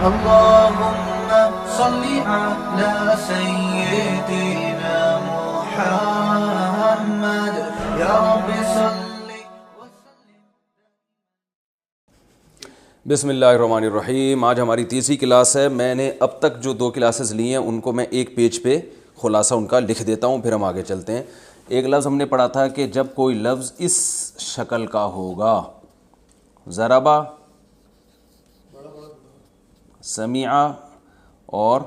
اللهم صل على سيدنا محمد یا رب صل. بسم اللہ الرحمن الرحیم. آج ہماری تیسری کلاس ہے. میں نے اب تک جو 2 کلاسز لی ہیں ان کو میں ایک پیج پہ خلاصہ ان کا لکھ دیتا ہوں، پھر ہم آگے چلتے ہیں. ایک لفظ ہم نے پڑھا تھا کہ جب کوئی لفظ اس شکل کا ہوگا، ضربا، سمعا اور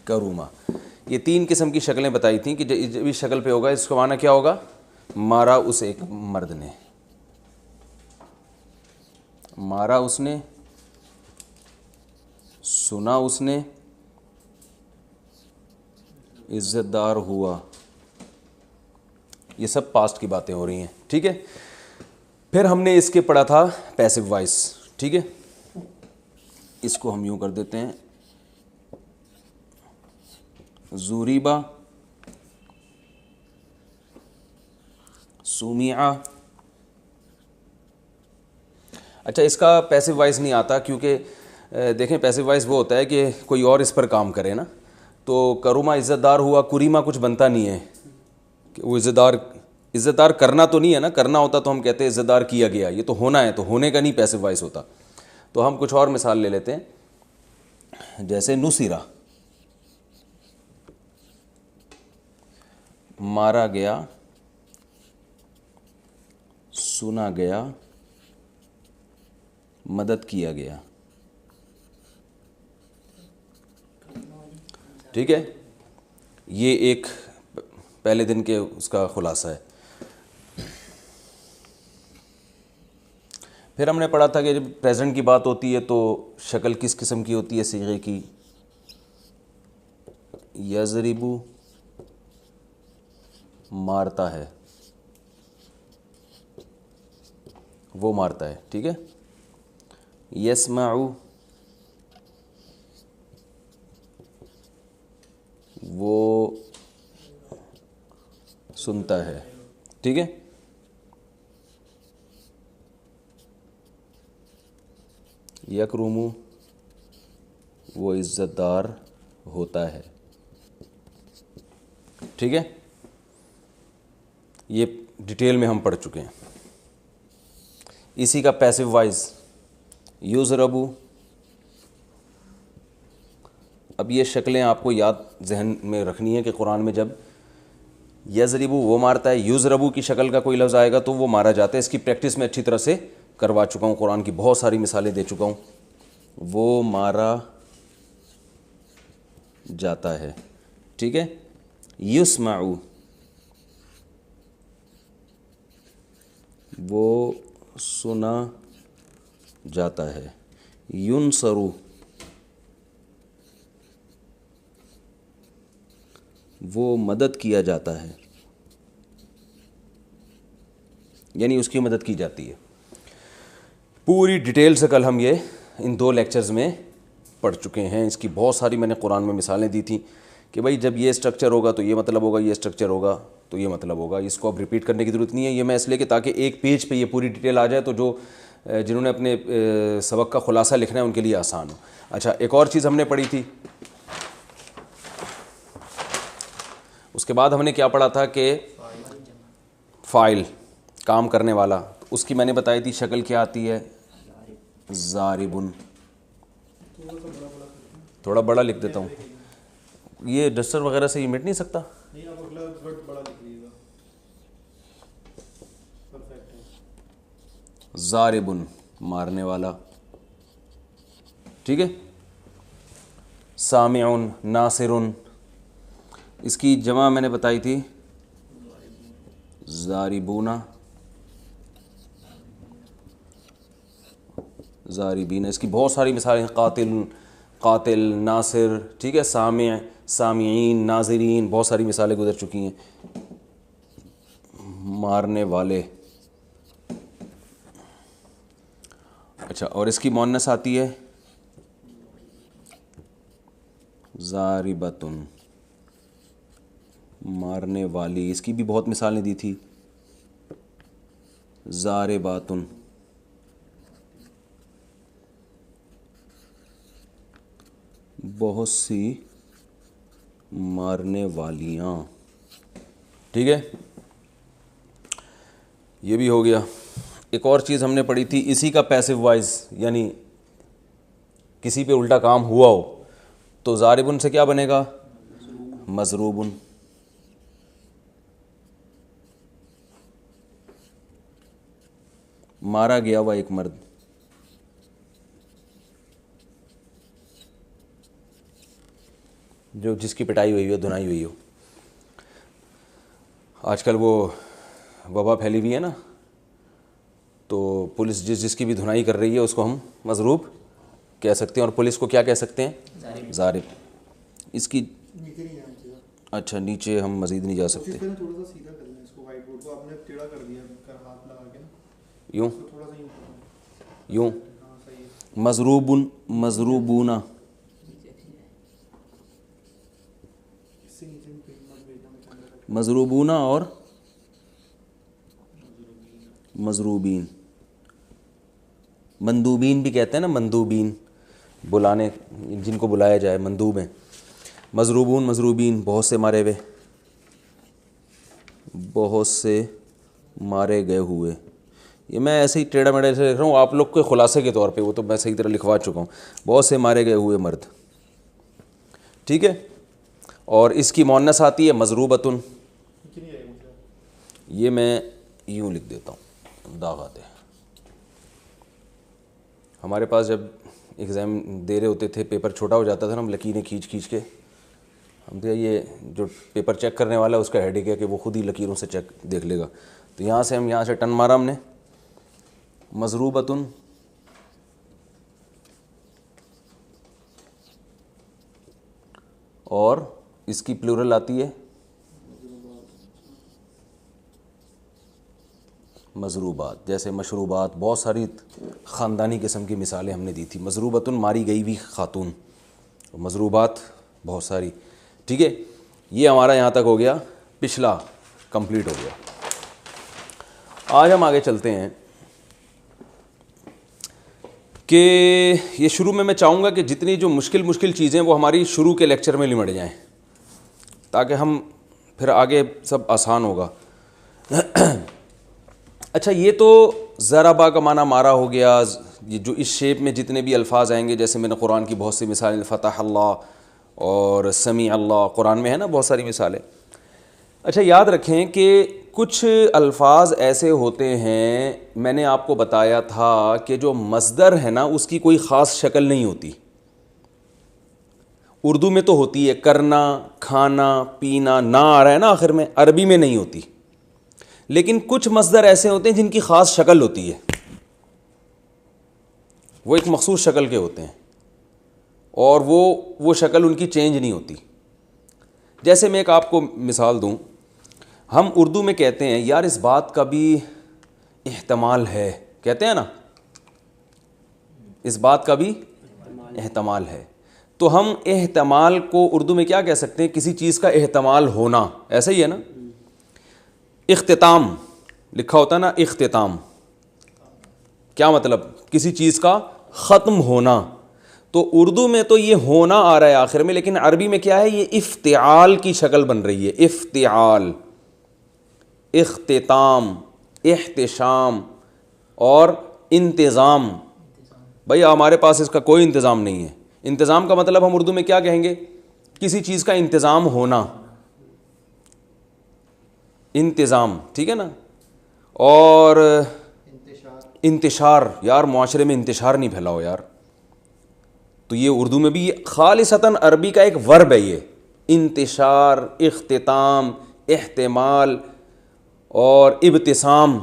کروما، یہ 3 قسم کی شکلیں بتائی تھیں کہ جب اس شکل پہ ہوگا اس کا معنی کیا ہوگا؟ مارا اس ایک مرد نے، مارا اس نے، سنا اس نے، عزت دار ہوا. یہ سب پاسٹ کی باتیں ہو رہی ہیں، ٹھیک ہے. پھر ہم نے اس کے پڑھا تھا پیسو وائس، ٹھیک ہے. اس کو ہم یوں کر دیتے ہیں، زوریبا، سومیعہ. اچھا، اس کا پیسو وائس نہیں آتا کیونکہ دیکھیں پیسو وائس وہ ہوتا ہے کہ کوئی اور اس پر کام کرے نا. تو کروما عزت دار ہوا، کریما کچھ بنتا نہیں ہے کہ وہ عزت دار کرنا تو نہیں ہے نا. کرنا ہوتا تو ہم کہتے ہیں عزت دار کیا گیا، یہ تو ہونا ہے، تو ہونے کا نہیں پیسو وائس ہوتا. تو ہم کچھ اور مثال لے لیتے ہیں، جیسے نصیرہ، مارا گیا، سنا گیا، مدد کیا گیا. ٹھیک ہے، یہ ایک پہلے دن کے اس کا خلاصہ ہے. پھر ہم نے پڑھا تھا کہ جب پریزنٹ کی بات ہوتی ہے تو شکل کس قسم کی ہوتی ہے صیغے کی؟ یضربو، مارتا ہے، وہ مارتا ہے، ٹھیک ہے. یسمعو، وہ سنتا ہے، ٹھیک ہے. یکرمو، وہ عزت دار ہوتا ہے، ٹھیک ہے. یہ ڈیٹیل میں ہم پڑھ چکے ہیں. اسی کا پیسو وائز یضربو. اب یہ شکلیں آپ کو یاد ذہن میں رکھنی ہے کہ قرآن میں جب یضربو وہ مارتا ہے، یضربو کی شکل کا کوئی لفظ آئے گا تو وہ مارا جاتا ہے. اس کی پریکٹس میں اچھی طرح سے کروا چکا ہوں، قرآن کی بہت ساری مثالیں دے چکا ہوں. وہ مارا جاتا ہے، ٹھیک ہے. یسمعو، وہ سنا جاتا ہے. ینصرو، وہ مدد کیا جاتا ہے، یعنی اس کی مدد کی جاتی ہے. پوری ڈیٹیل سے کل ہم یہ ان 2 لیکچرز میں پڑھ چکے ہیں. اس کی بہت ساری میں نے قرآن میں مثالیں دی تھیں کہ بھائی جب یہ اسٹرکچر ہوگا تو یہ مطلب ہوگا، یہ اسٹرکچر ہوگا تو یہ مطلب ہوگا. اس کو اب ریپیٹ کرنے کی ضرورت نہیں ہے. یہ میں اس لیے کہ تاکہ ایک پیج پہ یہ پوری ڈیٹیل آ جائے تو جنہوں نے اپنے سبق کا خلاصہ لکھنا ہے ان کے لیے آسان ہو. اچھا، ایک اور چیز ہم نے پڑھی تھی، اس کے بعد ہم نے کیا پڑھا تھا کہ فاعل، کام کرنے والا. اس کی میں نے بتائی تھی شکل کیا آتی ہے؟ ضاربن. تھوڑا بڑا لکھ دیتا ہوں، یہ ڈسٹر وغیرہ سے یہ مٹ نہیں سکتا. ضاربن، مارنے والا، ٹھیک ہے. سامعن، ناصرن. اس کی جمع میں نے بتائی تھی ضاربونا، ضاربین. اس کی بہت ساری مثالیں، قاتل، ناصر، ٹھیک ہے. سامع، سامعین، ناظرین، بہت ساری مثالیں گزر چکی ہیں. مارنے والے. اچھا، اور اس کی مؤنث آتی ہے ضاربتن، مارنے والی. اس کی بھی بہت مثالیں دی تھی. ضارباتن. بہت سی مارنے والیاں. ٹھیک ہے, یہ بھی ہو گیا. ایک اور چیز ہم نے پڑھی تھی اسی کا پیسو وائز, یعنی کسی پہ الٹا کام ہوا ہو تو ضاربن سے کیا بنے گا؟ مضروبن. مارا گیا ہوا ایک مرد, جو جس کی پٹائی ہوئی ہو, دھنائی ہوئی ہو. آج کل وہ وبا پھیلی ہوئی ہے نا, تو پولیس جس کی بھی دھنائی کر رہی ہے اس کو ہم مضروب کہہ سکتے ہیں, اور پولیس کو کیا کہہ سکتے ہیں؟ ضارب. اس کی اچھا نیچے ہم مزید نہیں جا سکتے, یوں یوں. مضروبن, مضروبون, مضروبون اور مضروبین. مندوبین بھی کہتے ہیں نا, مندوبین بلانے, جن کو بلایا جائے مندوب ہیں. مضروبون, مضروبین, بہت سے مارے ہوئے, بہت سے مارے گئے ہوئے. یہ میں ایسے ہی ٹیڑھا میڑھا سے لکھ رہا ہوں آپ لوگ کے خلاصے کے طور پہ, وہ تو میں صحیح طرح لکھوا چکا ہوں. بہت سے مارے گئے ہوئے مرد. ٹھیک ہے, اور اس کی مؤنث آتی ہے مضروبتن. یہ میں یوں لکھ دیتا ہوں, داغ آتے ہیں. ہمارے پاس جب ایگزام دے رہے ہوتے تھے, پیپر چھوٹا ہو جاتا تھا نا, ہم لکیریں کھینچ کے ہم تو یہ جو پیپر چیک کرنے والا ہے اس کا ہیڈک ہے کہ وہ خود ہی لکیروں سے چیک دیکھ لے گا. تو یہاں سے ہم یہاں سے ٹن مارا ہم نے, مضروبتن, اور اس کی پلورل آتی ہے مضروبات. جیسے مشروبات, بہت ساری خاندانی قسم کی مثالیں ہم نے دی تھی. مضروبتن ماری گئی ہوئی خاتون, مضروبات بہت ساری. ٹھیک ہے, یہ ہمارا یہاں تک ہو گیا, پچھلا کمپلیٹ ہو گیا. آج ہم آگے چلتے ہیں کہ یہ شروع میں چاہوں گا کہ جتنی جو مشکل چیزیں وہ ہماری شروع کے لیکچر میں لمٹ جائیں, تاکہ ہم پھر آگے سب آسان ہوگا. اچھا, یہ تو ضربا کا معنی مارا ہو گیا. یہ جو اس شیپ میں جتنے بھی الفاظ آئیں گے, جیسے میں نے قرآن کی بہت سی مثالیں, فتح اللہ اور سمیع اللہ, قرآن میں ہے نا بہت ساری مثالیں. اچھا, یاد رکھیں کہ کچھ الفاظ ایسے ہوتے ہیں, میں نے آپ کو بتایا تھا کہ جو مصدر ہے نا اس کی کوئی خاص شکل نہیں ہوتی. اردو میں تو ہوتی ہے, کرنا, کھانا, پینا, نہ آ رہا ہے نا آخر میں, عربی میں نہیں ہوتی. لیکن کچھ مصدر ایسے ہوتے ہیں جن کی خاص شکل ہوتی ہے, وہ ایک مخصوص شکل کے ہوتے ہیں, اور وہ شکل ان کی چینج نہیں ہوتی. جیسے میں ایک آپ کو مثال دوں, ہم اردو میں کہتے ہیں یار اس بات کا بھی احتمال ہے, کہتے ہیں نا, اس بات کا بھی احتمال ہے. تو ہم احتمال کو اردو میں کیا کہہ سکتے ہیں؟ کسی چیز کا احتمال ہونا, ایسا ہی ہے نا. اختتام لکھا ہوتا ہے نا, اختتام کیا مطلب؟ کسی چیز کا ختم ہونا. تو اردو میں تو یہ ہونا آ رہا ہے آخر میں, لیکن عربی میں کیا ہے؟ یہ افتعال کی شکل بن رہی ہے. افتعال, اختتام, احتشام اور انتظام. بھائی ہمارے پاس اس کا کوئی انتظام نہیں ہے. انتظام کا مطلب ہم اردو میں کیا کہیں گے؟ کسی چیز کا انتظام ہونا, انتظام. ٹھیک ہے نا. اور انتشار, یار معاشرے میں انتشار نہیں پھیلا ہو یار, تو یہ اردو میں بھی خالصتاً عربی کا ایک ورب ہے یہ, انتشار, اختتام, احتمال اور ابتسام,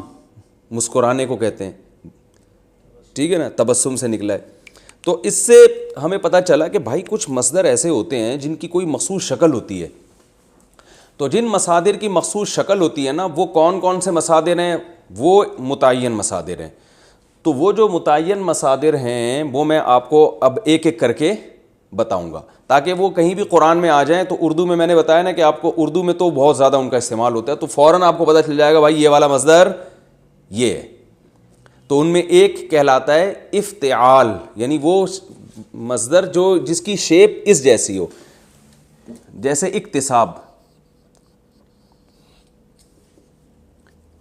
مسکرانے کو کہتے ہیں. ٹھیک ہے نا, تبسم سے نکلا ہے. تو اس سے ہمیں پتہ چلا کہ بھائی کچھ مصدر ایسے ہوتے ہیں جن کی کوئی مخصوص شکل ہوتی ہے. تو جن مصادر کی مخصوص شکل ہوتی ہے نا, وہ کون کون سے مصادر ہیں؟ وہ متعین مصادر ہیں. تو وہ جو متعین مصادر ہیں وہ میں آپ کو اب ایک ایک کر کے بتاؤں گا, تاکہ وہ کہیں بھی قرآن میں آ جائیں. تو اردو میں نے بتایا نا کہ آپ کو اردو میں تو بہت زیادہ ان کا استعمال ہوتا ہے, تو فوراً آپ کو پتہ چل جائے گا بھائی یہ والا مصدر یہ ہے. تو ان میں ایک کہلاتا ہے افتعال, یعنی وہ مصدر جو جس کی شیپ اس جیسی ہو، جیسے اکتساب.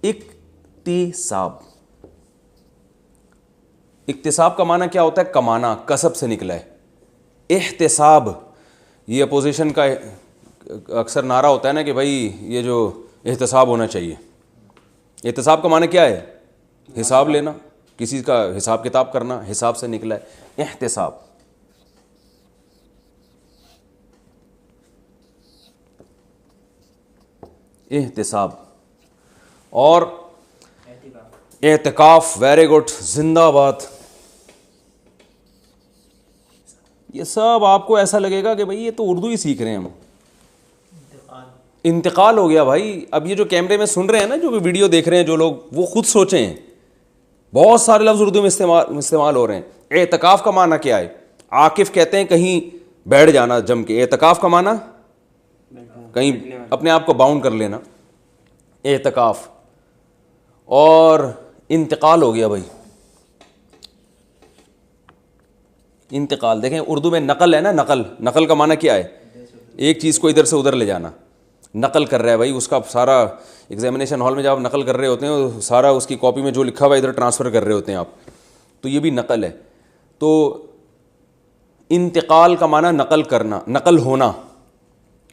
اکتساب، اکتساب کا معنی کیا ہوتا ہے؟ کمانا، کسب سے نکلا ہے. احتساب، یہ اپوزیشن کا اکثر نعرہ ہوتا ہے نا کہ بھائی یہ جو احتساب ہونا چاہیے. احتساب کا معنی کیا ہے؟ حساب لینا، کسی کا حساب کتاب کرنا، حساب سے نکلا ہے احتساب. احتساب. اور اعتکاف، ویری گڈ، زندہ باد. یہ سب آپ کو ایسا لگے گا کہ بھائی یہ تو اردو ہی سیکھ رہے ہیں ہم. انتقال ہو گیا بھائی. اب یہ جو کیمرے میں سن رہے ہیں نا، جو ویڈیو دیکھ رہے ہیں جو لوگ، وہ خود سوچیں، بہت سارے لفظ اردو میں استعمال ہو رہے ہیں. اعتکاف کا معنی کیا ہے؟ عاکف کہتے ہیں کہیں بیٹھ جانا جم کے. اعتکاف کا معنی کہیں اپنے آپ کو باؤنڈ کر لینا، اعتکاف. اور انتقال ہو گیا بھائی. انتقال دیکھیں اردو میں نقل ہے نا، نقل. نقل کا معنی کیا ہے؟ ایک چیز کو ادھر سے ادھر لے جانا. نقل کر رہا ہے بھائی، اس کا سارا ایگزامینیشن ہال میں جب آپ نقل کر رہے ہوتے ہیں، سارا اس کی کاپی میں جو لکھا ہوا ہے ادھر ٹرانسفر کر رہے ہوتے ہیں آپ. تو یہ بھی نقل ہے. تو انتقال کا معنی نقل کرنا، نقل ہونا،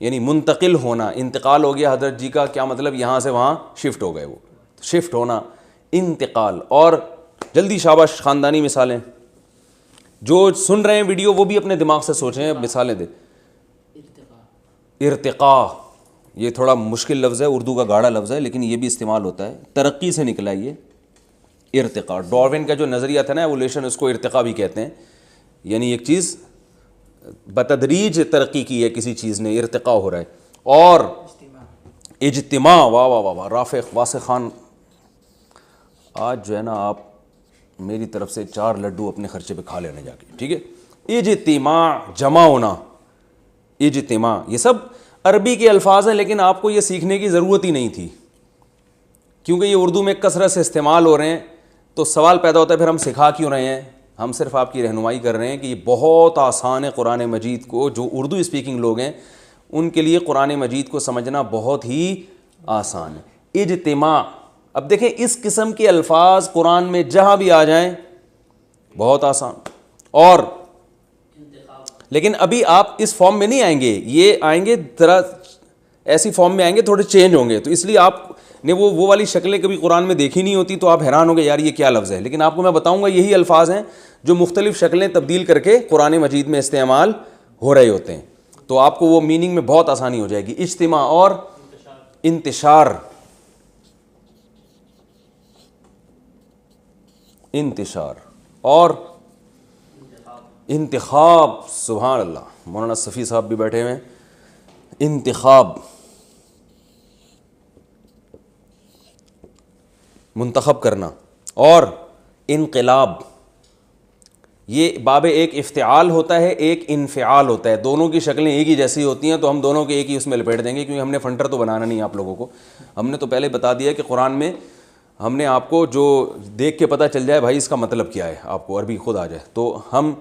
یعنی منتقل ہونا. انتقال ہو گیا حضرت جی کا، کیا مطلب؟ یہاں سے وہاں شفٹ ہو گئے، وہ شفٹ ہونا، انتقال. اور جلدی شاباش، خاندانی مثالیں. جو سن رہے ہیں ویڈیو وہ بھی اپنے دماغ سے سوچیں، مثالیں دیں. ارتقاء، یہ تھوڑا مشکل لفظ ہے، اردو کا گاڑا لفظ ہے، لیکن یہ بھی استعمال ہوتا ہے. ترقی سے نکلا ہے یہ ارتقاء. ڈاروین کا جو نظریہ تھا نا ایولیوشن، اس کو ارتقاء بھی کہتے ہیں. یعنی ایک چیز بتدریج ترقی کی ہے کسی چیز نے، ارتقاء ہو رہا ہے. اور اجتماع، واہ واہ واہ واہ، رافق واسق خان، آج جو ہے نا آپ میری طرف سے 4 لڈو اپنے خرچے پہ کھا لینا جا کے، ٹھیک ہے. اجتماع، جمع ہونا، اجتماع. یہ سب عربی کے الفاظ ہیں، لیکن آپ کو یہ سیکھنے کی ضرورت ہی نہیں تھی کیونکہ یہ اردو میں کثرت سے استعمال ہو رہے ہیں. تو سوال پیدا ہوتا ہے پھر ہم سکھا کیوں رہے ہیں؟ ہم صرف آپ کی رہنمائی کر رہے ہیں کہ یہ بہت آسان ہے. قرآن مجید کو جو اردو اسپیکنگ لوگ ہیں ان کے لیے قرآن مجید کو سمجھنا بہت ہی آسان ہے. اجتماع. اب دیکھیں اس قسم کے الفاظ قرآن میں جہاں بھی آ جائیں بہت آسان. اور لیکن ابھی آپ اس فارم میں نہیں آئیں گے، یہ آئیں گے ذرا ایسی فارم میں آئیں گے، تھوڑے چینج ہوں گے. تو اس لیے آپ نے وہ والی شکلیں کبھی قرآن میں دیکھی نہیں ہوتی، تو آپ حیران ہو گے یار یہ کیا لفظ ہے. لیکن آپ کو میں بتاؤں گا یہی الفاظ ہیں جو مختلف شکلیں تبدیل کر کے قرآن مجید میں استعمال ہو رہے ہوتے ہیں. تو آپ کو وہ میننگ میں بہت آسانی ہو جائے گی. اجتماع اور انتشار. انتشار اور انتخاب. سبحان اللہ، مولانا صفی صاحب بھی بیٹھے ہوئے ہیں. انتخاب، منتخب کرنا. اور انقلاب، یہ باب ایک افتعال ہوتا ہے، ایک انفعال ہوتا ہے. دونوں کی شکلیں ایک ہی جیسی ہوتی ہیں، تو ہم دونوں کے ایک ہی اس میں لپیٹ دیں گے کیونکہ ہم نے فنٹر تو بنانا نہیں آپ لوگوں کو. ہم نے تو پہلے بتا دیا کہ قرآن میں ہم نے آپ کو جو دیکھ کے پتہ چل جائے بھائی اس کا مطلب کیا ہے، آپ کو عربی خود آ جائے. تو ہم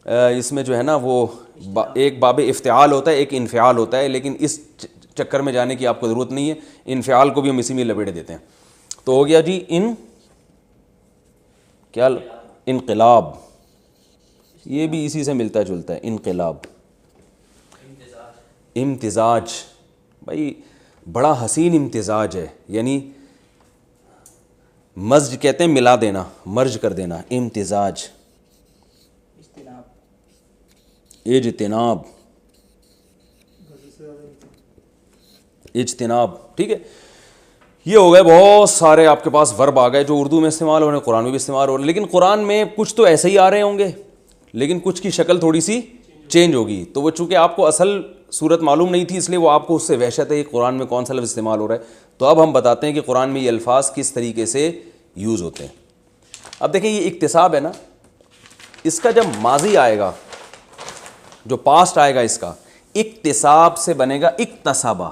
اس میں جو ہے نا وہ ایک باب افتعال ہوتا ہے، ایک انفعال ہوتا ہے، لیکن اس چکر میں جانے کی آپ کو ضرورت نہیں ہے. انفعال کو بھی ہم اسی میں لپیٹ دیتے ہیں. تو ہو گیا جی کیا؟ انقلاب. یہ بھی اسی سے ملتا جلتا ہے، انقلاب. امتزاج، بھائی بڑا حسین امتزاج ہے. یعنی مزج کہتے ہیں ملا دینا، مرج کر دینا. امتزاج. اجتناب، اجتناب، ٹھیک ہے. یہ ہو گئے بہت سارے آپ کے پاس ورب آ گئے جو اردو میں استعمال ہو رہے ہیں، قرآن میں بھی استعمال ہو رہے ہیں. لیکن قرآن میں کچھ تو ایسے ہی آ رہے ہوں گے، لیکن کچھ کی شکل تھوڑی سی چینج ہوگی. تو وہ چونکہ آپ کو اصل صورت معلوم نہیں تھی، اس لیے وہ آپ کو اس سے وحشت ہے کہ قرآن میں کون سا لفظ استعمال ہو رہا ہے. تو اب ہم بتاتے ہیں کہ قرآن میں یہ الفاظ کس طریقے سے یوز ہوتے ہیں. اب دیکھیں یہ اکتساب ہے نا، اس کا جب ماضی آئے گا، جو پاسٹ آئے گا اس کا، اکتساب سے بنے گا اکتسابہ.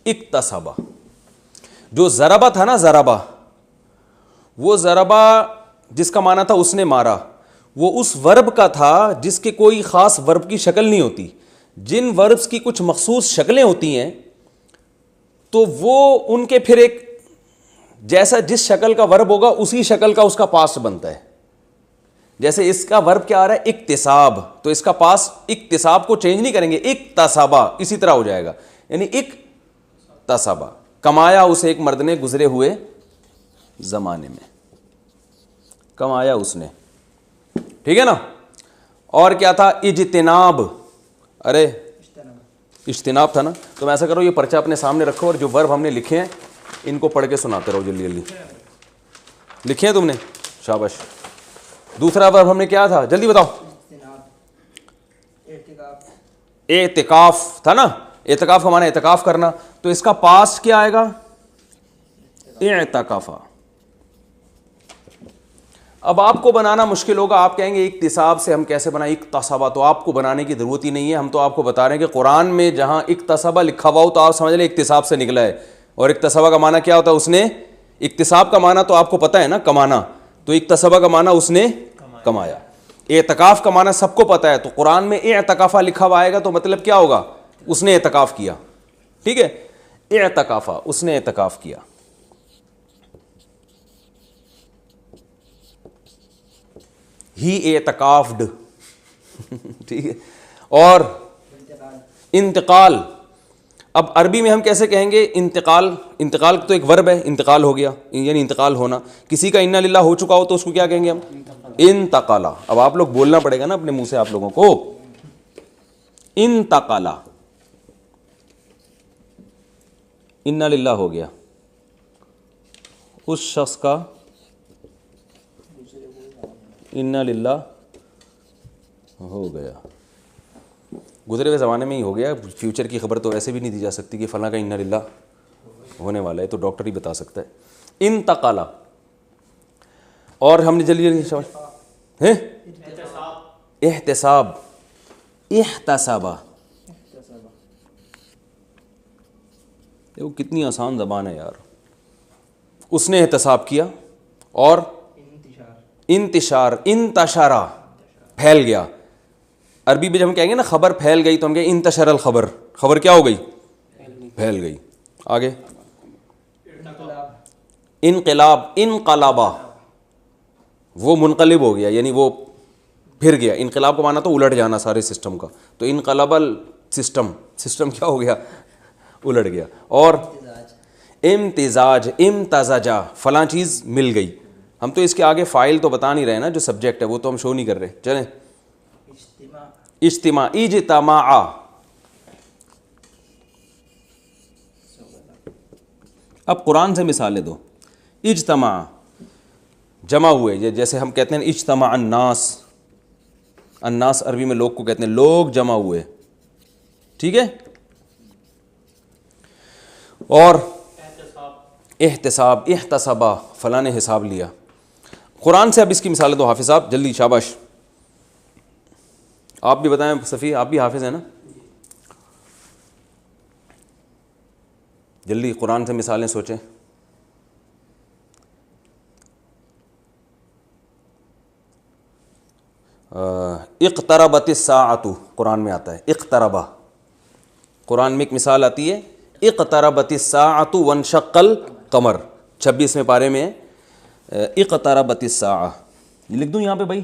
اکتسابہ. جو ضربہ تھا نا ضربہ، وہ ضربہ جس کا معنی تھا اس نے مارا، وہ اس ورب کا تھا جس کے کوئی خاص ورب کی شکل نہیں ہوتی. جن وربس کی کچھ مخصوص شکلیں ہوتی ہیں تو وہ ان کے پھر ایک جیسا جس شکل کا ورب ہوگا اسی شکل کا اس کا پاسٹ بنتا ہے. جیسے اس کا ورب کیا آ رہا ہے اکتساب، تو اس کا پاس اکتساب کو چینج نہیں کریں گے، اکتسابا اسی طرح ہو جائے گا، یعنی اکتسابا، کمایا اسے ایک مرد نے گزرے ہوئے زمانے میں، کمایا اس نے. ٹھیک ہے نا. اور کیا تھا؟ اجتناب، ارے اجتناب تھا نا. تو میں ایسا کرو یہ پرچہ اپنے سامنے رکھو اور جو ورب ہم نے لکھے ہیں ان کو پڑھ کے سناتے رہو جلدی جلدی. لکھے ہیں تم نے؟ شاباش. دوسرا ورب ہم نے کیا تھا جلدی بتاؤ؟ اعتکاف تھا نا. اعتکاف کا معنی اعتکاف کرنا، تو اس کا پاسٹ کیا آئے گا؟ اعتکافا. اب آپ کو بنانا مشکل ہوگا، آپ کہیں گے اکتساب سے ہم کیسے بنائیں اکتسابا، تو آپ کو بنانے کی ضرورت ہی نہیں ہے. ہم تو آپ کو بتا رہے ہیں کہ قرآن میں جہاں اکتسابا لکھا ہوا ہو تو آپ سمجھ لیں اکتساب سے نکلا ہے. اور اکتسابا کا معنی کیا ہوتا ہے؟ اس نے، اکتساب کا معنی تو آپ کو پتہ ہے نا، کمانا. تو اکتسابا کا معنی اس نے کمایا. اعتکاف کا معنی سب کو پتہ ہے، تو قرآن میں اعتکافا لکھا ہوا آئے گا تو مطلب کیا ہوگا؟ اس نے اعتکاف کیا. ٹھیک ہے. اعتکافا، اس نے اعتکاف کیا. ہی اعتکافڈ. ٹھیک ہے. اور انتقال، اب عربی میں ہم کیسے کہیں گے انتقال؟ انتقال تو ایک ورب ہے، انتقال ہو گیا یعنی انتقال ہونا. کسی کا انا للہ ہو چکا ہو تو اس کو کیا کہیں گے ہم؟ انتقالا. اب آپ لوگ بولنا پڑے گا نا اپنے منہ سے آپ لوگوں کو. انتقالا، انا للہ ہو گیا، اس شخص کا انا للہ ہو گیا. گزرے ہوئے زمانے میں ہی ہو گیا، فیوچر کی خبر تو ایسے بھی نہیں دی جا سکتی کہ فلاں کا انا للہ ہونے والا ہے، تو ڈاکٹر ہی بتا سکتا ہے. انتقالا. اور ہم نے جلدی جلدی احتساب، احتسابا. وہ کتنی آسان زبان ہے یار. اس نے احتساب کیا. اور انتشار، انتشارا، پھیل گیا. عربی میں جب ہم کہیں گے نا خبر پھیل گئی تو ہم کہیں انتشر الخبر، خبر کیا ہو گئی؟ پھیل گئی. آگے انقلاب، انقلابا، وہ منقلب ہو گیا یعنی وہ پھر گیا. انقلاب کا معنی تو الٹ جانا سارے سسٹم کا، تو انقلب السسٹم، سسٹم کیا ہو گیا؟ الٹ گیا. اور امتزاج، امتزاجا، فلاں چیز مل گئی. ہم تو اس کے آگے فائل تو بتا نہیں رہے نا، جو سبجیکٹ ہے وہ تو ہم شو نہیں کر رہے. چلیں. اجتماع، اجتماع. اب قرآن سے مثالیں دو. اجتماع، جمع ہوئے، جیسے ہم کہتے ہیں اجتماع الناس. الناس عربی میں لوگ کو کہتے ہیں، لوگ جمع ہوئے. ٹھیک ہے. اور احتساب، احتسابا، فلاں نے حساب لیا. قرآن سے اب اس کی مثالیں دو حافظ صاحب جلدی. شاباش. آپ بھی بتائیں صفی، آپ بھی حافظ ہیں نا؟ جلدی قرآن سے مثالیں سوچیں. اقتربت الساعۃ قرآن میں آتا ہے، اقتربا. قرآن میں ایک مثال آتی ہے اقتربت الساعۃ وانشق القمر، 26ویں پارے میں اقتربت الساعہ. یہ لکھ دوں یہاں پہ بھائی؟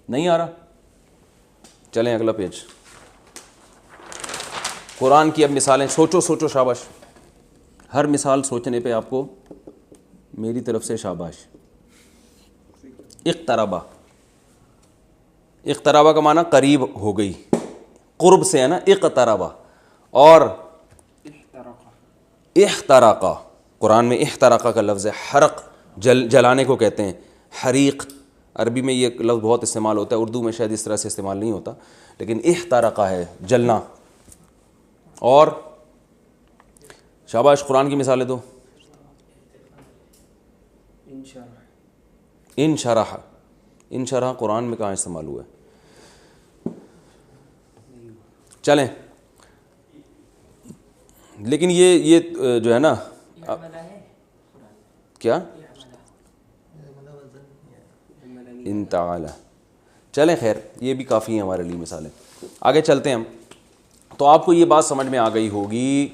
نہیں آ رہا؟ چلیں اگلا پیج. قرآن کی اب مثالیں سوچو سوچو. شاباش. ہر مثال سوچنے پہ آپ کو میری طرف سے شاباش. اقتربا، اقتربا کا معنی قریب ہو گئی، قرب سے ہے نا اقتربا. اور احتراقا، قرآن میں احتراقا کا لفظ ہے، حرق، جلانے کو کہتے ہیں. حریق عربی میں یہ لفظ بہت استعمال ہوتا ہے، اردو میں شاید اس طرح سے استعمال نہیں ہوتا، لیکن احتراقا ہے جلنا. اور شاباش قرآن کی مثالیں دو. انشرح، انشرح قرآن میں کہاں استعمال ہوا ہے؟ چلیں لیکن یہ جو ہے نا کیا انتعال، چلیں خیر یہ بھی کافی ہیں ہمارے لیے مثالیں. آگے چلتے ہیں ہم. تو آپ کو یہ بات سمجھ میں آ گئی ہوگی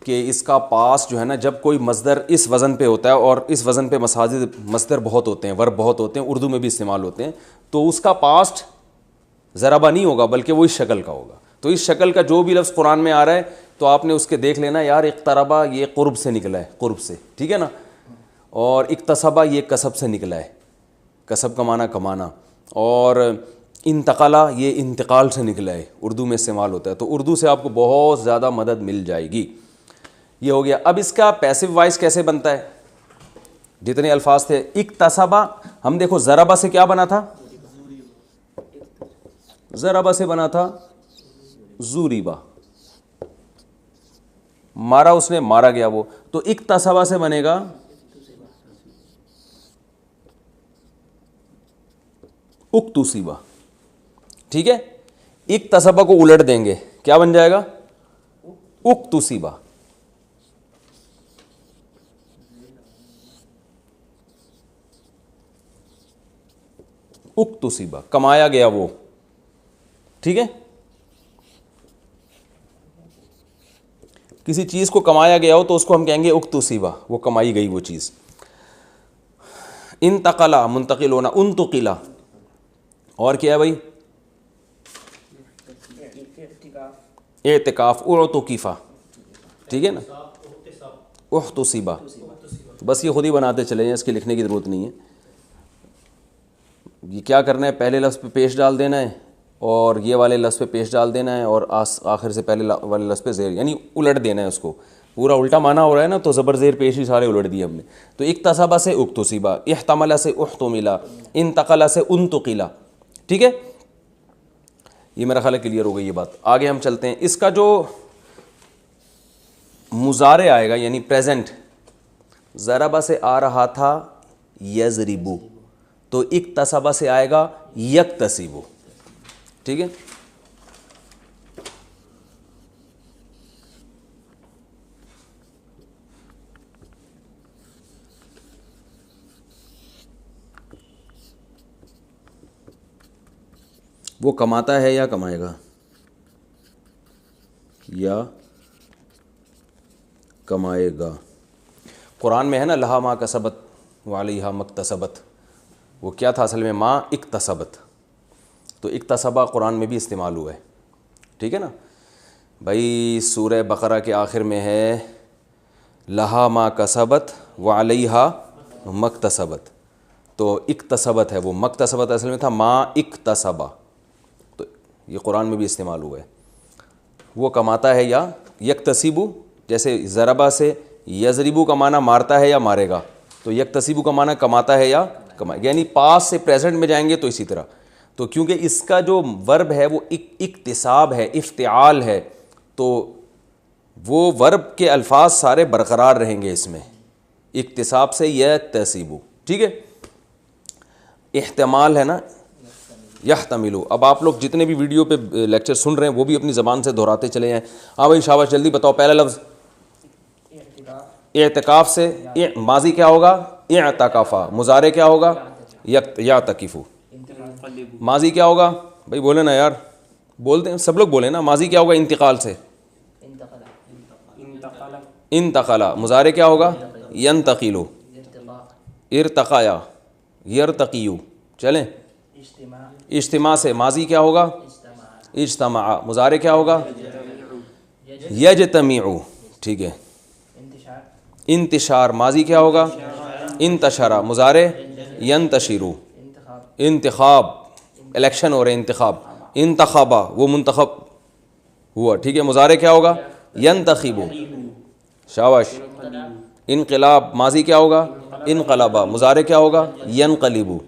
کہ اس کا پاسٹ جو ہے نا جب کوئی مصدر اس وزن پہ ہوتا ہے، اور اس وزن پہ مصدر بہت ہوتے ہیں، ورب بہت ہوتے ہیں، اردو میں بھی استعمال ہوتے ہیں، تو اس کا پاسٹ ضربہ نہیں ہوگا بلکہ وہ اس شکل کا ہوگا. تو اس شکل کا جو بھی لفظ قرآن میں آ رہا ہے تو آپ نے اس کے دیکھ لینا یار اقتربا یہ قرب سے نکلا ہے، قرب سے، ٹھیک ہے نا، اور اکتسبا یہ کسب سے نکلا ہے، کسب کمانا کمانا، اور انتقلا یہ انتقال سے نکلا ہے، اردو میں استعمال ہوتا ہے. تو اردو سے آپ کو بہت زیادہ مدد مل جائے گی. یہ ہو گیا. اب اس کا پیسو وائس کیسے بنتا ہے؟ جتنے الفاظ تھے اکتسبا، ہم دیکھو ضربا سے کیا بنا تھا؟ ضربا سے بنا تھا زوریبا، مارا اس نے، مارا گیا وہ. تو اکتسبا سے بنے گا اکتسبا، ٹھیک ہے. اکتسبا کو الٹ دیں گے کیا بن جائے گا؟ اکتسبا. اکتسبا کمایا گیا وہ، ٹھیک ہے. کسی چیز کو کمایا گیا ہو تو اس کو ہم کہیں گے اکتسبا، وہ کمائی گئی وہ چیز. انتقلا منتقل ہونا، انتقلا، اور کیا ہے بھائی؟ اعتکاف، اعتکفا، ٹھیک ہے نا. احتسبا، بس یہ خود ہی بناتے چلے جائیں، اس کی لکھنے کی ضرورت نہیں ہے. یہ کیا کرنا ہے؟ پہلے لفظ پہ پیش ڈال دینا ہے، اور یہ والے لفظ پہ پیش ڈال دینا ہے، اور آخر سے پہلے والے لفظ پہ زیر، یعنی الٹ دینا ہے اس کو. پورا الٹا مانا ہو رہا ہے نا، تو زبر زیر پیش ہی سارے الٹ دیے ہم نے. تو اکتسبا سے اکتسبا، احتمل سے احتملا، انتقل سے انتقلا، ٹھیک ہے. یہ میرا خیال ہے کلیئر ہو گئی یہ بات. آگے ہم چلتے ہیں. اس کا جو مضارع آئے گا یعنی پریزنٹ، ضربا سے آ رہا تھا یضربو، تو اکتسبا سے آئے گا یکتسبو، ٹھیک ہے. وہ کماتا ہے یا کمائے گا؟ یا کمائے گا. قرآن میں ہے نا لہا ما کسبت وعلیہا مکتسبت، وہ کیا تھا اصل میں؟ ما اکتسبت. تو اکتسبا قرآن میں بھی استعمال ہوا ہے، ٹھیک ہے نا بھائی. سورہ بقرہ کے آخر میں ہے لہا ما کسبت وعلیہا مکتسبت، تو اکتسبت ہے وہ، مکتسبت اصل میں تھا ما اکتسبا. تو یہ قرآن میں بھی استعمال ہوا ہے. وہ کماتا ہے یا یکتسبو، جیسے ضربا سے یضربو کا معنی مارتا ہے یا مارے گا، تو یکتسبو کا معنی کماتا ہے یا کمائے، یعنی پاس سے پریزنٹ میں جائیں گے تو اسی طرح. تو کیونکہ اس کا جو ورب ہے وہ اکتساب ہے، افتعال ہے، تو وہ ورب کے الفاظ سارے برقرار رہیں گے اس میں، اکتساب سے یکتسبو، ٹھیک ہے. احتمال ہے نا یحتملو. اب آپ لوگ جتنے بھی ویڈیو پہ لیکچر سن رہے ہیں وہ بھی اپنی زبان سے دہراتے چلے جائیں. ہاں بھائی شاباش، جلدی بتاؤ. پہلا لفظ اعتکاف سے ماضی کیا ہوگا؟ اعتکافا. مضارع کیا ہوگا؟ یعتکفو. ماضی کیا ہوگا بھائی؟ بولے نا یار، بولتے ہیں سب لوگ بولے نا. ماضی کیا ہوگا انتقال سے؟ انتقلا. مضارع کیا ہوگا؟ ینتقلو. ارتقایا، یرتقیو. چلیں. اجتماع سے ماضی کیا ہوگا؟ اجتماع. مضارع کیا ہوگا؟ یجتمعو، ٹھیک ہے. انتشار ماضی کیا ہوگا؟ انتشرا. مضارع ینتشرو. انتخاب، الیکشن ہو رہے انتخاب. انتخابا وہ منتخب ہوا، ٹھیک ہے. مضارع کیا ہوگا؟ ینتخبو. شاباش. انقلاب ماضی کیا ہوگا؟ انقلبا. مضارع کیا ہوگا؟ ینقلبو.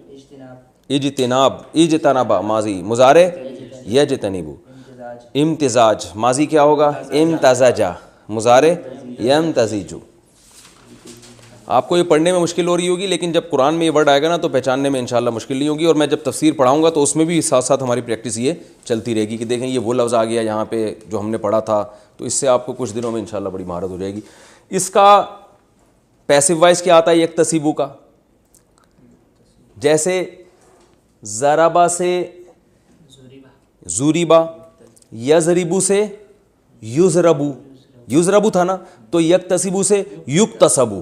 اجتناب، اجتنبا ماضی. مضارع یجتنبو. امتزاج ماضی کیا ہوگا؟ امتزجا. مضارع ینتزجو. آپ کو یہ پڑھنے میں مشکل ہو رہی ہوگی، لیکن جب قرآن میں یہ ورڈ آئے گا نا تو پہچاننے میں انشاءاللہ مشکل نہیں ہوگی. اور میں جب تفسیر پڑھاؤں گا تو اس میں بھی ساتھ ساتھ ہماری پریکٹس یہ چلتی رہے گی کہ دیکھیں یہ وہ لفظ آ گیا یہاں پہ جو ہم نے پڑھا تھا، تو اس سے آپ کو کچھ دنوں میں انشاءاللہ بڑی مہارت ہو جائے گی. اس کا پیسو وائس کیا آتا ہے یکتسبو کا؟ جیسے ضربا سے زوریبا، یضربو سے یضربو، یضربو تھا نا، تو یکتسبو سے یکتسبو.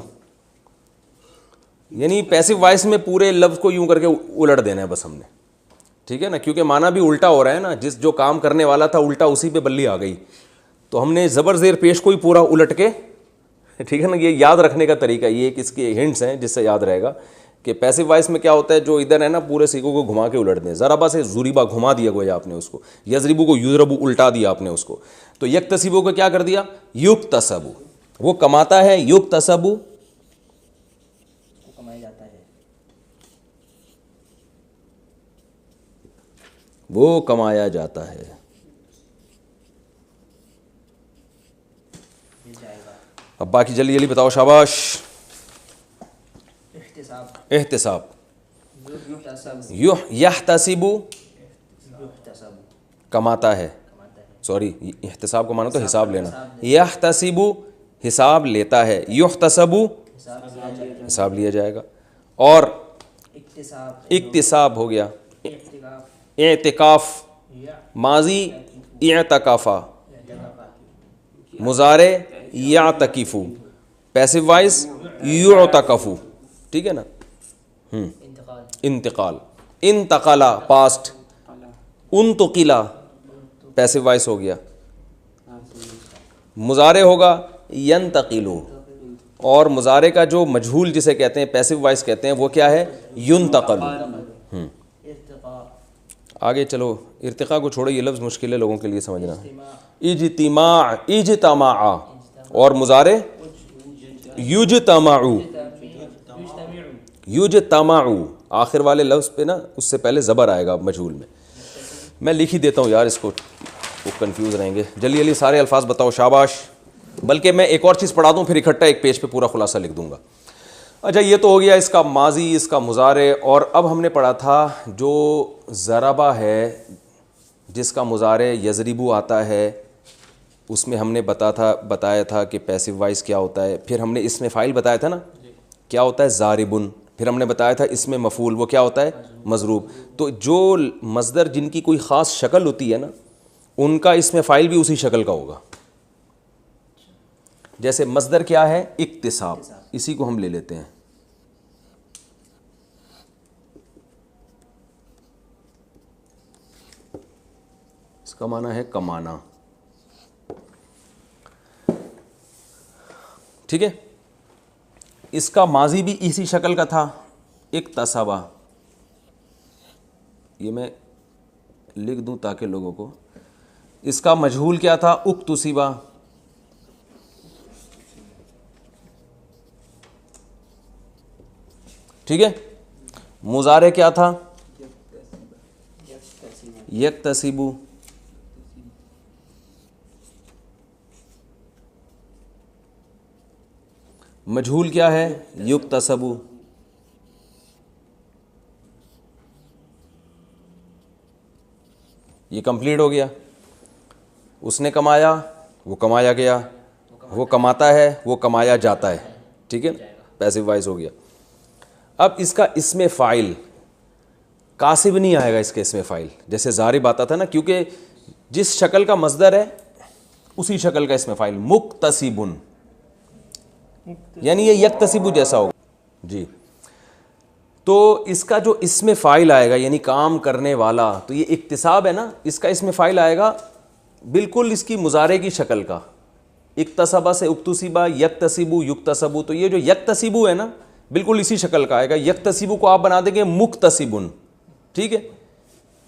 یعنی پیسو وائس میں پورے لفظ کو یوں کر کے الٹ دینا ہے بس ہم نے، ٹھیک ہے نا، کیونکہ معنی بھی الٹا ہو رہا ہے نا، جو کام کرنے والا تھا الٹا اسی پہ بلی آ گئی، تو ہم نے زبر زیر پیش کو ہی پورا الٹ کے، ٹھیک ہے نا. یہ یاد رکھنے کا طریقہ یہ کہ اس کے ہنٹس ہیں جس سے یاد رہے گا کہ پیسو وائس میں کیا ہوتا ہے، جو ادھر ہے نا پورے سیکھوں کو گھما کے الٹ دیں. ضربا سے زوریبا گھما دیا گویا آپ نے اس کو، یضربو کو یضربو الٹا دیا آپ نے اس کو. تو یکتسبو کو کیا کر دیا؟ یکتسبو. وہ کماتا ہے، یکتسبو وہ کمایا جاتا ہے. اب باقی جلدی جلدی بتاؤ، شاباش. احتساب، یحتسب کماتا ہے، سوری احتساب کو مانا تو حساب لینا، یحتسب حساب لیتا ہے، یحتسب حساب لیا جائے گا. اور اکتساب ہو گیا، اعتکاف ماضی اعتکافا، مضارع یعتکفو، پیسو وائس یعتکفو، ٹھیک ہے نا. انتقال، انتقلا پاسٹ، انتقلا پیسو وائس ہو گیا. مضارع ہوگا ینتقلو، اور مضارع کا جو مجہول جسے کہتے ہیں پیسو وائس کہتے ہیں وہ کیا ہے؟ ینتقل. آگے چلو، ارتقاء کو چھوڑو، یہ لفظ مشکل ہے لوگوں کے لیے سمجھنا. اجتماع، اجتماع، اور مضارع یجتمعو، یجتمعو. آخر والے لفظ پہ نا اس سے پہلے زبر آئے گا مجہول میں. میں لکھ ہی دیتا ہوں یار، اس کو وہ کنفیوز رہیں گے. جلدی جلدی سارے الفاظ بتاؤ، شاباش. بلکہ میں ایک اور چیز پڑھا دوں پھر اکٹھا ایک پیج پہ پورا خلاصہ لکھ دوں گا. اچھا یہ تو ہو گیا اس کا ماضی، اس کا مضارع. اور اب ہم نے پڑھا تھا جو ضربہ ہے جس کا مضارع یضربو آتا ہے، اس میں ہم نے بتایا تھا کہ پیسو وائس کیا ہوتا ہے. پھر ہم نے اس میں فاعل بتایا تھا نا کیا ہوتا ہے؟ ضاربن. پھر ہم نے بتایا تھا اس میں مفعول وہ کیا ہوتا ہے؟ مضروب. تو جو مصدر جن کی کوئی خاص شکل ہوتی ہے نا ان کا اس میں فاعل بھی اسی شکل کا ہوگا. جیسے مصدر کیا ہے؟ اکتساب، اسی کو ہم لے لیتے ہیں. اس کا معنی ہے کمانا، ٹھیک ہے. اس کا ماضی بھی اسی شکل کا تھا، اکتسبا. یہ میں لکھ دوں تاکہ لوگوں کو. اس کا مجہول کیا تھا؟ اکتسبا. ٹھیک ہے. مضارع کیا تھا؟ یکتسبو. مجہول کیا ہے؟ یکتسبو. یہ کمپلیٹ ہو گیا. اس نے کمایا، وہ کمایا گیا، وہ کماتا ہے، وہ کمایا جاتا ہے. ٹھیک ہے، پیسو وائس ہو گیا. اب اس کا اسم فاعل کاسب نہیں آئے گا. اس کے اسم فاعل جیسے ضارب آتا تھا نا، کیونکہ جس شکل کا مصدر ہے اسی شکل کا اسم فاعل. مکتسبن، یعنی یہ یکتسبو جیسا ہوگا. جی، تو اس کا جو اسم فاعل آئے گا یعنی کام کرنے والا، تو یہ اکتساب ہے نا، اس کا اسم فاعل آئے گا بالکل اس کی مضارع کی شکل کا. اکتسبا سے اکتسبا، یکتسبو یکتسبو. تو یہ جو یکتسبو ہے نا بالکل اسی شکل کا آئے گا. یکتسبو کو آپ بنا دیں گے مکتسبن. ٹھیک ہے،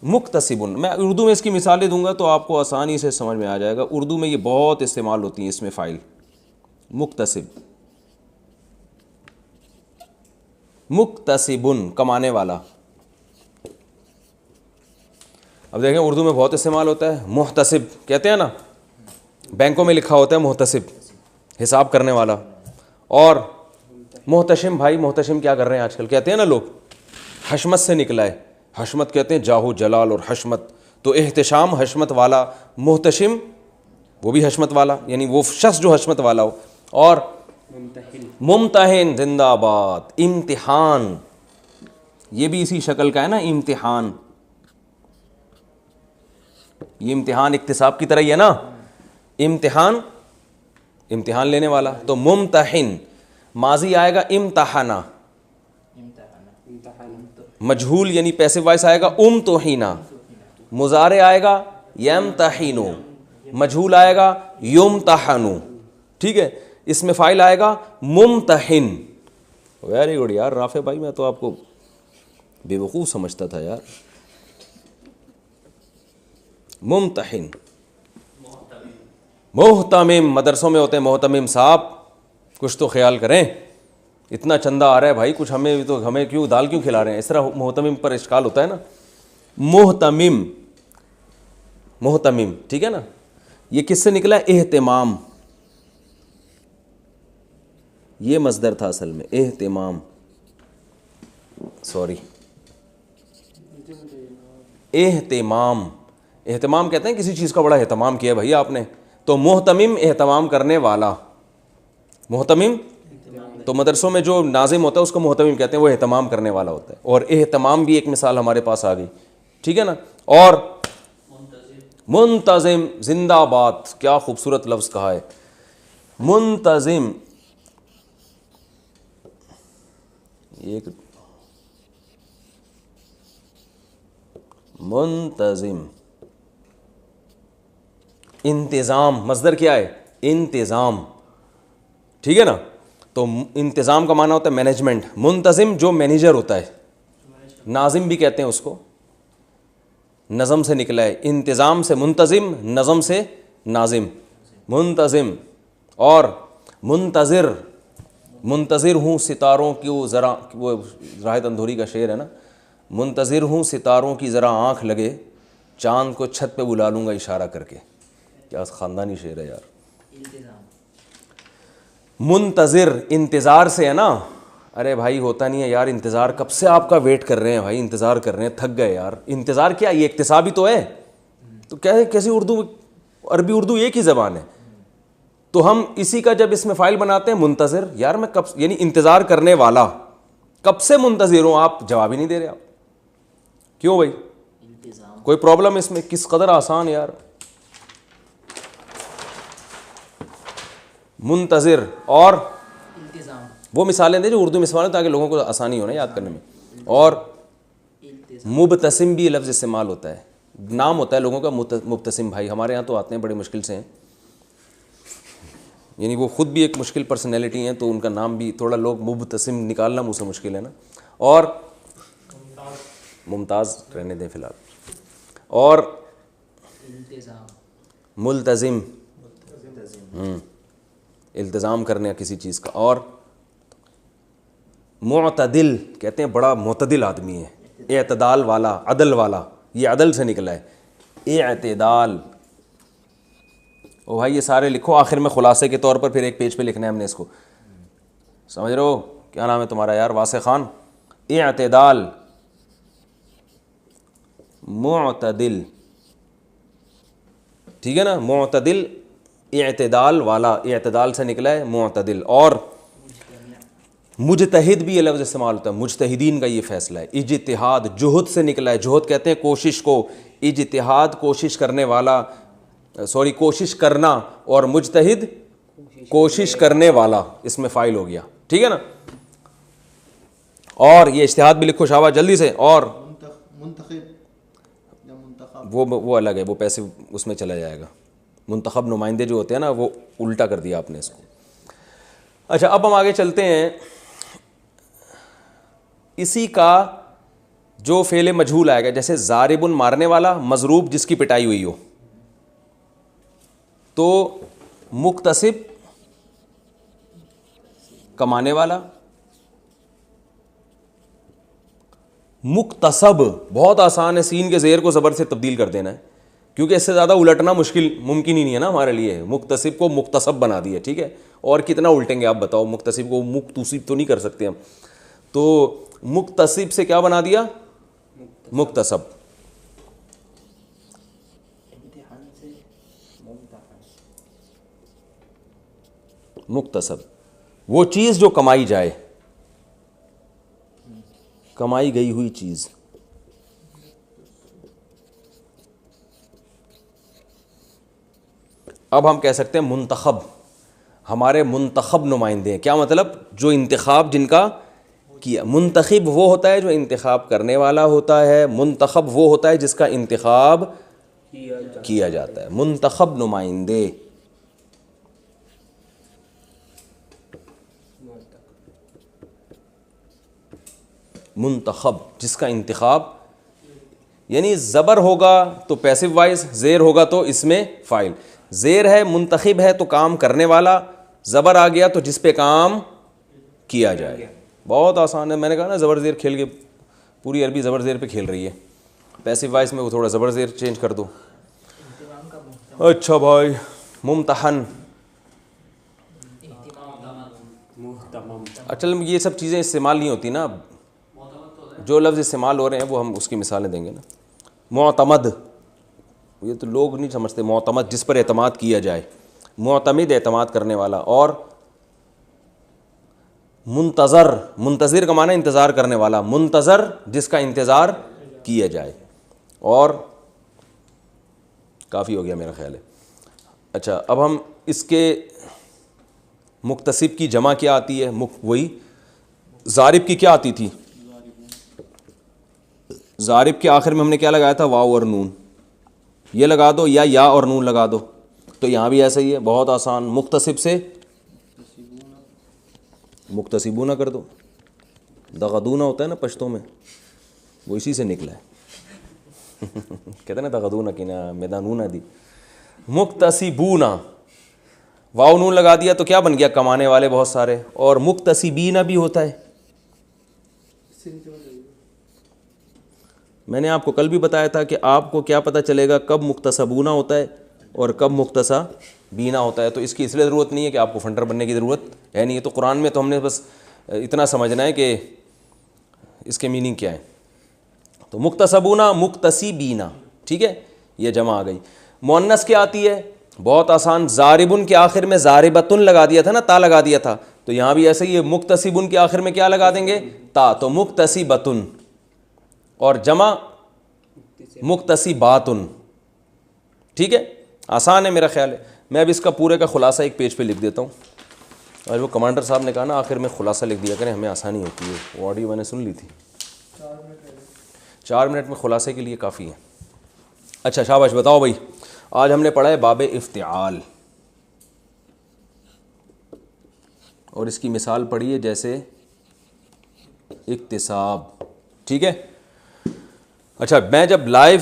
مکتسبن. میں اردو میں اس کی مثالیں دوں گا تو آپ کو آسانی سے سمجھ میں آ جائے گا. اردو میں یہ بہت استعمال ہوتی ہیں اسم فاعل. مکتسب، مکتسبن کمانے والا. اب دیکھیں اردو میں بہت استعمال ہوتا ہے. محتسب کہتے ہیں نا، بینکوں میں لکھا ہوتا ہے محتسب، حساب کرنے والا. اور محتشم بھائی، محتشم کیا کر رہے ہیں آج کل؟ کہتے ہیں نا لوگ حشمت سے نکلا ہے، حشمت کہتے ہیں جاہو جلال اور حشمت، تو احتشام حشمت والا، محتشم وہ بھی حشمت والا، یعنی وہ شخص جو حشمت والا ہو. اور ممتحن زندہ آباد، امتحان یہ بھی اسی شکل کا ہے نا، امتحان، یہ امتحان اکتساب کی طرح ہی ہے نا، امتحان امتحان لینے والا. تو ممتحن ماضی آئے گا امتحنا، مجہول یعنی پیسو وائس آئے گا امتحینا، مضارع آئے گا یمتحنو، مجہول آئے گا یمتحنو. ٹھیک ہے، اس میں فاعل آئے گا ممتحن. ویری گڈ یار رافع بھائی، میں تو آپ کو بے وقوف سمجھتا تھا یار. ممتحن. محتمم، مدرسوں میں ہوتے ہیں محتمم صاحب، کچھ تو خیال کریں، اتنا چندہ آ رہا ہے بھائی، کچھ ہمیں کیوں دال کیوں کھلا رہے ہیں؟ اس طرح محتمم پر اشکال ہوتا ہے نا. محتمم، محتمم، ٹھیک ہے نا. یہ کس سے نکلا ہے؟ اہتمام، یہ مصدر تھا اصل میں، اہتمام، سوری، اہتمام. اہتمام کہتے ہیں کسی چیز کا بڑا اہتمام کیا بھائی آپ نے. تو محتمم اہتمام کرنے والا، محتمم تو مدرسوں میں جو ناظم ہوتا ہے اس کو محتمم کہتے ہیں، وہ اہتمام کرنے والا ہوتا ہے. اور اہتمام بھی ایک مثال ہمارے پاس آ گئی، ٹھیک ہے نا. اور منتظم زندہ آباد، کیا خوبصورت لفظ کہا ہے منتظم. ایک منتظم، انتظام، مصدر کیا ہے؟ انتظام، ٹھیک ہے نا. تو انتظام کا معنی ہوتا ہے مینجمنٹ. منتظم جو مینیجر ہوتا ہے، ناظم بھی کہتے ہیں اس کو، نظم سے نکلا ہے، انتظام سے منتظم، نظم سے ناظم، منتظم. اور منتظر، منتظر ہوں ستاروں کی، وہ راحت اندھوری کا شعر ہے نا، منتظر ہوں ستاروں کی ذرا آنکھ لگے، چاند کو چھت پہ بلا لوں گا اشارہ کر کے. کیا خاندانی شعر ہے یار. منتظر انتظار سے ہے نا. ارے بھائی ہوتا نہیں ہے یار انتظار، کب سے آپ کا ویٹ کر رہے ہیں بھائی، انتظار کر رہے ہیں، تھک گئے یار. انتظار کیا، یہ اکتسابی تو ہے. تو کیسی اردو، عربی اردو ایک ہی زبان ہے. تو ہم اسی کا جب اس میں فائل بناتے ہیں منتظر، یار میں کب، یعنی انتظار کرنے والا، کب سے منتظر ہوں. آپ جواب ہی نہیں دے رہے. آپ کیوں بھائی؟ کوئی پرابلم اس میں؟ کس قدر آسان یار. منتظر. اور وہ مثالیں دیں جو اردو میں استعمال ہو تاکہ لوگوں کو آسانی ہو نا یاد کرنے میں. اور مبتسم بھی یہ لفظ استعمال ہوتا ہے، نام ہوتا ہے لوگوں کا مبتسم بھائی. ہمارے یہاں تو آتے ہیں بڑے مشکل سے ہیں، یعنی وہ خود بھی ایک مشکل پرسنالٹی ہیں، تو ان کا نام بھی تھوڑا لوگ مبتسم نکالنا منہ سے مشکل ہے نا. اور ممتاز رہنے دیں فی الحال. اور ملتزم، التزام کرنے کسی چیز کا. اور معتدل کہتے ہیں بڑا معتدل آدمی ہے، اعتدال والا، عدل والا، یہ عدل سے نکلا ہے، اعتدال. او بھائی یہ سارے لکھو، آخر میں خلاصے کے طور پر پھر ایک پیج پہ لکھنا ہے ہم نے اس کو. سمجھ رہے ہو؟ کیا نام ہے تمہارا یار؟ واسع خان. اعتدال، معتدل، ٹھیک ہے نا. معتدل اعتدال والا، اعتدال سے نکلا ہے معتدل. اور مجتہد بھی یہ لفظ استعمال ہوتا ہے، مجتہدین کا یہ فیصلہ ہے. اجتہاد جہد سے نکلا ہے، جہد کہتے ہیں کوشش کو، اجتہاد کوشش کرنے والا، سوری کوشش کرنا، اور مجتہد کوشش کرنے والا، اس میں فاعل ہو گیا، ٹھیک ہے نا. اور یہ اجتہاد بھی لکھو شابہ جلدی سے. اور وہ الگ ہے، وہ پیسے اس میں چلا جائے گا. منتخب نمائندے جو ہوتے ہیں نا، وہ الٹا کر دیا آپ نے اس کو. اچھا اب ہم آگے چلتے ہیں. اسی کا جو فعل مجہول آئے گا، جیسے ضارب مارنے والا، مضروب جس کی پٹائی ہوئی ہو. تو مکتسب کمانے والا، مکتسب بہت آسان ہے، سین کے زیر کو زبر سے تبدیل کر دینا ہے. کیونکہ اس سے زیادہ الٹنا ممکن ہی نہیں ہے نا ہمارے لیے. مکتسب کو مکتسب بنا دیا, ٹھیک ہے, اور کتنا الٹیں گے آپ بتاؤ, مکتسب کو مکتسب تو نہیں کر سکتے ہم, تو مکتسب سے کیا بنا دیا, مکتسب. مکتسب وہ چیز جو کمائی جائے, کمائی گئی ہوئی چیز. اب ہم کہہ سکتے ہیں منتخب, ہمارے منتخب نمائندے ہیں. کیا مطلب؟ جو انتخاب جن کا کیا. منتخب وہ ہوتا ہے جو انتخاب کرنے والا ہوتا ہے, منتخب وہ ہوتا ہے جس کا انتخاب کیا جاتا ہے. منتخب نمائندے. منتخب جس کا انتخاب, یعنی زبر ہوگا تو پیسو وائز, زیر ہوگا تو اس میں فاعل. زیر ہے, منتخب ہے تو کام کرنے والا, زبر آ گیا تو جس پہ کام کیا جائے. بہت آسان ہے. میں نے کہا نا زبر زیر کھیل کے پوری عربی زبر زیر پہ کھیل رہی ہے. پیسو وائز میں وہ تھوڑا زبر زیر چینج کر دو. اچھا بھائی, ممتحن. اچھا یہ سب چیزیں استعمال نہیں ہوتی نا, جو لفظ استعمال ہو رہے ہیں وہ ہم اس کی مثالیں دیں گے نا. معتمد, یہ تو لوگ نہیں سمجھتے. معتمد جس پر اعتماد کیا جائے, معتمد اعتماد کرنے والا. اور منتظر, منتظر کا معنی انتظار کرنے والا, منتظر جس کا انتظار کیا جائے. اور کافی ہو گیا میرا خیال ہے. اچھا اب ہم اس کے مکتسب کی جمع کیا آتی ہے, وہی ضارب کی کیا آتی تھی. ضارب کے آخر میں ہم نے کیا لگایا تھا, واو اور نون. یہ لگا دو یا اور نون لگا دو, تو یہاں بھی ایسا ہی ہے, بہت آسان. مکتسب سے مکتسبونہ کر دو. دغدونہ ہوتا ہے نا پشتوں میں, وہ اسی سے نکلا ہے. کہتے ہیں نا دغدونہ کی نا میدانونہ دی. مکتسبونہ, واو نون لگا دیا تو کیا بن گیا, کمانے والے بہت سارے. اور مکتسبینہ بھی ہوتا ہے. میں نے آپ کو کل بھی بتایا تھا کہ آپ کو کیا پتہ چلے گا کب مکتسبونہ ہوتا ہے اور کب مکتسبینہ ہوتا ہے. تو اس کی اس لیے ضرورت نہیں ہے کہ آپ کو فنٹر بننے کی ضرورت ہے نہیں. یہ تو قرآن میں تو ہم نے بس اتنا سمجھنا ہے کہ اس کے میننگ کیا ہے. تو مکتسبونہ, مکتسبینہ, ٹھیک ہے, یہ جمع آ گئی. مؤنث کیا آتی ہے, بہت آسان. ضاربن کے آخر میں ضاربتن لگا دیا تھا نا, تا لگا دیا تھا, تو یہاں بھی ایسے ہی ہے. مکتسبن کے آخر میں کیا لگا دیں گے, تا, تو مکتسبتن. اور جمع مکتسباتن, ٹھیک ہے, آسان ہے میرا خیال ہے. میں اب اس کا پورے کا خلاصہ ایک پیج پہ لکھ دیتا ہوں. اور وہ کمانڈر صاحب نے کہا نا آخر میں خلاصہ لکھ دیا کریں, ہمیں آسانی ہوتی ہے. وہ آڈیو میں نے سن لی تھی. 4 منٹ میں خلاصے کے لیے کافی ہے. اچھا شاباش, بتاؤ بھائی, آج ہم نے پڑھا ہے باب افتعال, اور اس کی مثال پڑھی ہے جیسے اکتساب, ٹھیک ہے. اچھا میں جب لائیو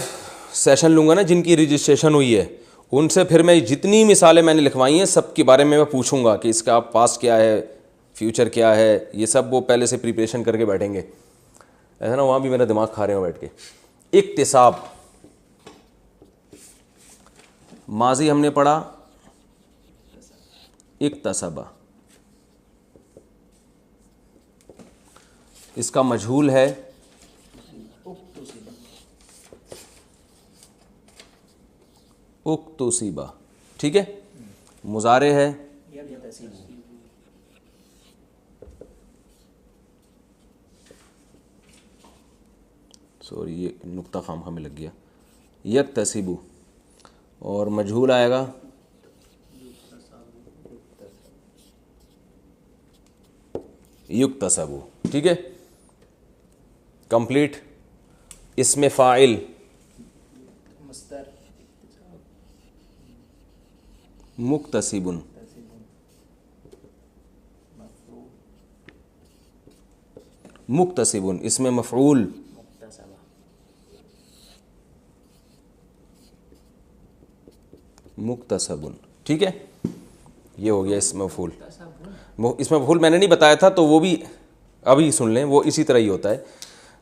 سیشن لوں گا نا, جن کی رجسٹریشن ہوئی ہے, ان سے پھر میں جتنی مثالیں میں نے لکھوائی ہیں سب کے بارے میں پوچھوں گا کہ اس کا پاسٹ کیا ہے, فیوچر کیا ہے, یہ سب وہ پہلے سے پریپریشن کر کے بیٹھیں گے. ایسا نا وہاں بھی میرا دماغ کھا رہے ہوں بیٹھ کے. اکتساب, ماضی ہم نے پڑھا اکتسبہ, اس کا مجہول ہے اکتسبہ, ٹھیک ہے. مضارع ہے سوری, یہ نقطہ خام ہمیں لگ گیا, یکتسبو. اور مجہول آئے گا یکتسبو, ٹھیک ہے. کمپلیٹ. اسم فاعل مکتسبن, مکتسبن. اسم مفعول مکتسبن, ٹھیک ہے. یہ ہو گیا اسم مفعول. اسم مفعول میں نے نہیں بتایا تھا تو وہ بھی ابھی سن لیں, وہ اسی طرح ہی ہوتا ہے.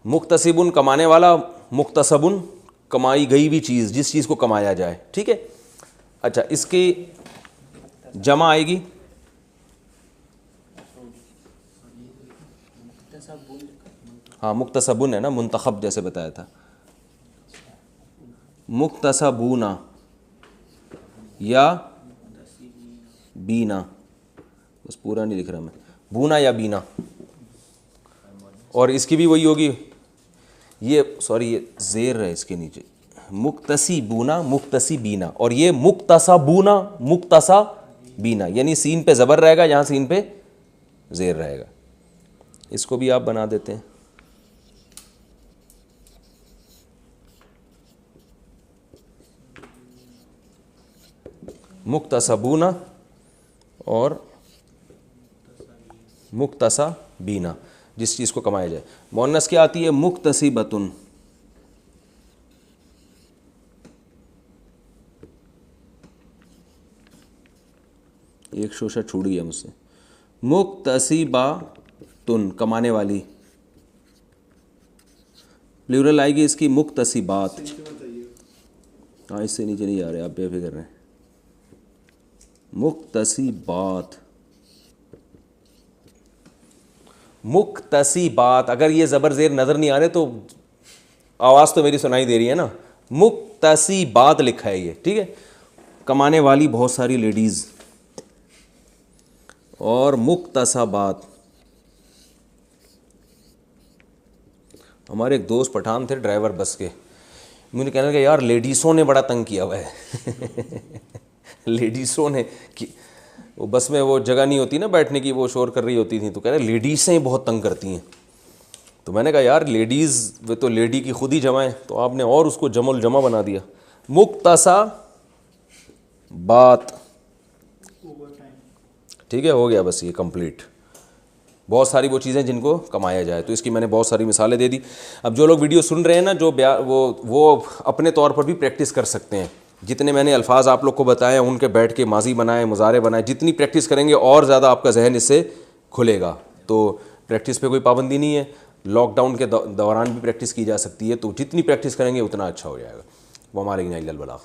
مکتسبن کمانے والا, مکتسبن کمائی گئی ہوئی چیز، جس چیز کو کمایا جائے، ٹھیک ہے. اچھا اس کی جمع آئے گی ہاں مکتسبون ہے نا، منتخب جیسے بتایا تھا، مکتسبونا یا بینا، بس پورا نہیں لکھ رہا میں، بونا یا بینا. اور اس کی بھی وہی ہوگی، یہ سوری یہ زیر ہے اس کے نیچے، مکتسبونا مکتسبینا، اور یہ مکتسبونا مکتسبینا، یعنی سین پہ زبر رہے گا، یہاں سین پہ زیر رہے گا. اس کو بھی آپ بنا دیتے ہیں. مکتسبونا اور مکتسبینا، جس چیز کو کمایا جائے. مؤنث کیا آتی ہے؟ مکتسبتن. ایک شوشہ چھوٹ گیا مجھ سے. مکتسباتن کمانے والی، پلورل آئے گی اس کی مکتسبات. ہاں اس سے نیچے نہیں آ رہے، آپ بے فکر رہیں. مکتسبات، مکتسبات. اگر یہ زبر زیر نظر نہیں آ رہے تو آواز تو میری سنائی دے رہی ہے نا. مکتسبات لکھا ہے یہ، ٹھیک ہے. کمانے والی بہت ساری لیڈیز. اور مکتسبات، ہمارے ایک دوست پٹھان تھے ڈرائیور بس کے، مجھے کہنے لگا یار لیڈیسوں نے بڑا تنگ کیا ہوا ہے. لیڈیسوں نے، وہ بس میں وہ جگہ نہیں ہوتی نا بیٹھنے کی، وہ شور کر رہی ہوتی تھیں، تو کہہ رہے لیڈیسیں بہت تنگ کرتی ہیں. تو میں نے کہا یار لیڈیز وہ تو لیڈی کی خود ہی جمع ہے، تو آپ نے اور اس کو جمع الجمع بنا دیا. مکتسبات، ٹھیک ہے، ہو گیا بس یہ کمپلیٹ. بہت ساری وہ چیزیں جن کو کمایا جائے، تو اس کی میں نے بہت ساری مثالیں دے دی. اب جو لوگ ویڈیو سن رہے ہیں نا، جو وہ اپنے طور پر بھی پریکٹس کر سکتے ہیں. جتنے میں نے الفاظ آپ لوگ کو بتائے ہیں ان کے بیٹھ کے ماضی بنائیں، مضارع بنائیں. جتنی پریکٹس کریں گے اور زیادہ آپ کا ذہن اس سے کھلے گا. تو پریکٹس پہ کوئی پابندی نہیں ہے، لاک ڈاؤن کے دوران بھی پریکٹس کی جا سکتی ہے. تو جتنی پریکٹس کریں گے اتنا اچھا ہو جائے گا. وہ ہمارے الا البلاغ.